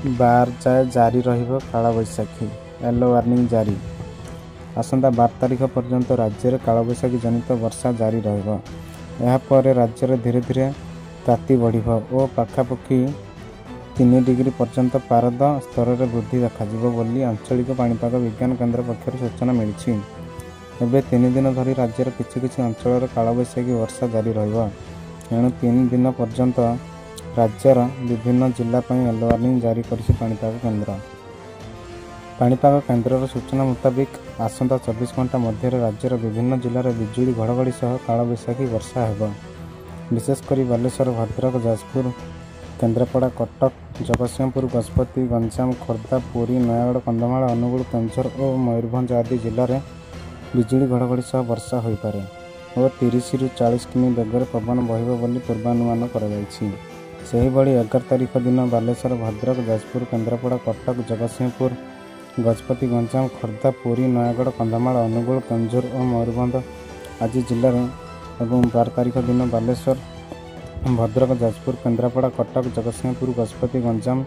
12 जाए जारी रहिब Kalbaishakhi. Yellow warning जारी। आसंता 12 तारिख पर्यंत राज्य में कालबैशाखी जनित वर्षा जारी रहिब। यापर राज्य में धीरे धीरे ताती बढ़िब और पाखापाखि 3 डिग्री पर्यंत पारद स्तर में वृद्धि देखाजिब बोली आंचलिक पाणीपाग विज्ञान केन्द्र पक्षर सूचना मिली। एवं 3 दिन धरी राज्यर किछि किछि अंचल कालबैशाखी वर्षा जारी रहिब। एणु 3 दिन पर्यंत राज्यर विभिन्न जिला येलो वार्निंग जारी करिछि पाणीपाग केन्द्र। पाणीपाग केन्द्र सूचना मुताबिक आसंता 24 घंटा मध्य राज्यर विभिन्न जिले बिजुली घड़घड़ी सह कालबैशाखी वर्षा हेब। विशेषकर बालेश्वर, भद्रक, जाजपुर, केन्द्रापड़ा, कटक, जगतसिंहपुर, गजपति, गंजाम, खोर्धा, पुरी, नयागढ़, कंधमाल, अनुगुल, केन्दुझर और मयूरभंज आदि जिले में बिजुली घड़घड़ी सह वर्षा होइपारे और 30 ରୁ 40 किमी बेगर पवन बहिब बोली पूर्वानुमान कराଯାଇଛି। सेहिभଳି 11 तारिख दिन बालेश्वर, भद्रक, जाजपुर, केन्द्रापड़ा, कटक, जगतसिंहपुर, गजपति, गंजाम, खोर्धा, पुरी, नयागढ़, कंधमाल, अनुगुल, केन्दुझर और मयूरभंज आदि जिले में एवं 12 तारिख दिन बालेश्वर, भद्रक, जाजपुर, केन्द्रापड़ा, कटक, जगतसिंहपुर, गजपति, गंजाम,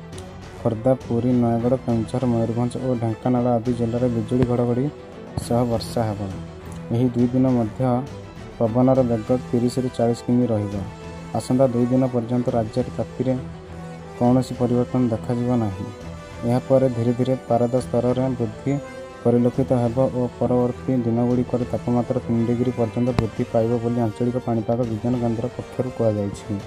खोर्धा, पुरी, नयागढ़, केन्दुझर, मयूरभंज और ढेंकानाल आदि जिले में बिजुली घड़घड़ी सह वर्षा हेब। यही 2 दिन मध्य पवनर बेग 30 ରୁ 40 किमी रहिब। आसंता 2 दिन पर्यंत राज्य ताती कौन परिवर्तन देखाजिब नाही। यापर धीरे धीरे पारद स्तर में वृद्धि परिलक्षित हेब और परवर्ती दिनगुड़िकर तापमात्रा 3 डिग्री पर्यंत वृद्धि पाइब बोली आंचलिक पाणीपाग विज्ञान केन्द्र पक्षर कहुଯାଇଛି।